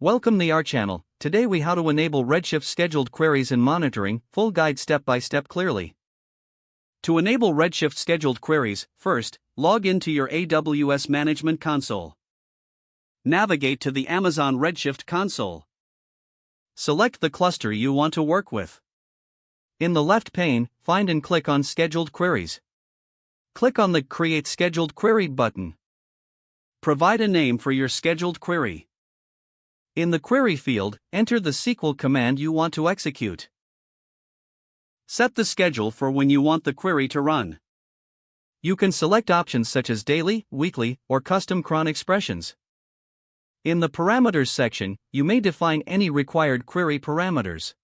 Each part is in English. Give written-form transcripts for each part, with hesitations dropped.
Welcome to our channel. Today we how to enable Redshift scheduled queries and monitoring, full guide step by step clearly. To enable Redshift scheduled queries, first, log into your AWS Management Console. Navigate to the Amazon Redshift console. Select the cluster you want to work with. In the left pane, find and click on Scheduled Queries. Click on the Create Scheduled Query button. Provide a name for your scheduled query. In the query field, enter the SQL command you want to execute. Set the schedule for when you want the query to run. You can select options such as daily, weekly, or custom cron expressions. In the parameters section, you may define any required query parameters.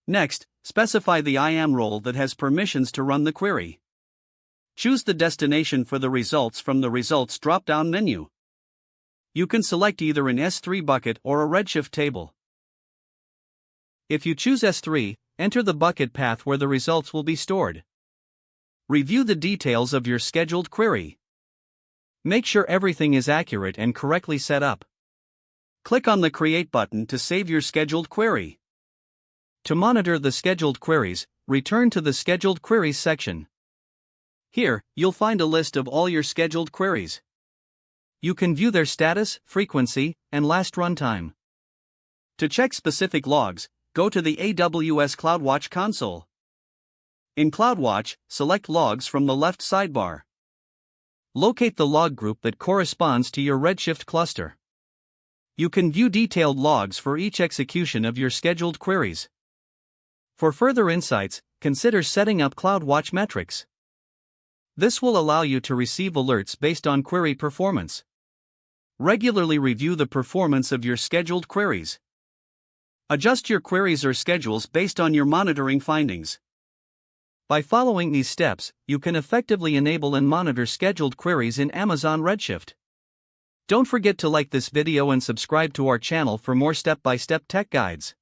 Next, specify the IAM role that has permissions to run the query. Choose the destination for the results from the Results drop-down menu. You can select either an S3 bucket or a Redshift table. If you choose S3, enter the bucket path where the results will be stored. Review the details of your scheduled query. Make sure everything is accurate and correctly set up. Click on the Create button to save your scheduled query. To monitor the scheduled queries, return to the Scheduled Queries section. Here, you'll find a list of all your scheduled queries. You can view their status, frequency, and last runtime. To check specific logs, go to the AWS CloudWatch console. In CloudWatch, select Logs from the left sidebar. Locate the log group that corresponds to your Redshift cluster. You can view detailed logs for each execution of your scheduled queries. For further insights, consider setting up CloudWatch metrics. This will allow you to receive alerts based on query performance. Regularly review the performance of your scheduled queries. Adjust your queries or schedules based on your monitoring findings. By following these steps, you can effectively enable and monitor scheduled queries in Amazon Redshift. Don't forget to like this video and subscribe to our channel for more step-by-step tech guides.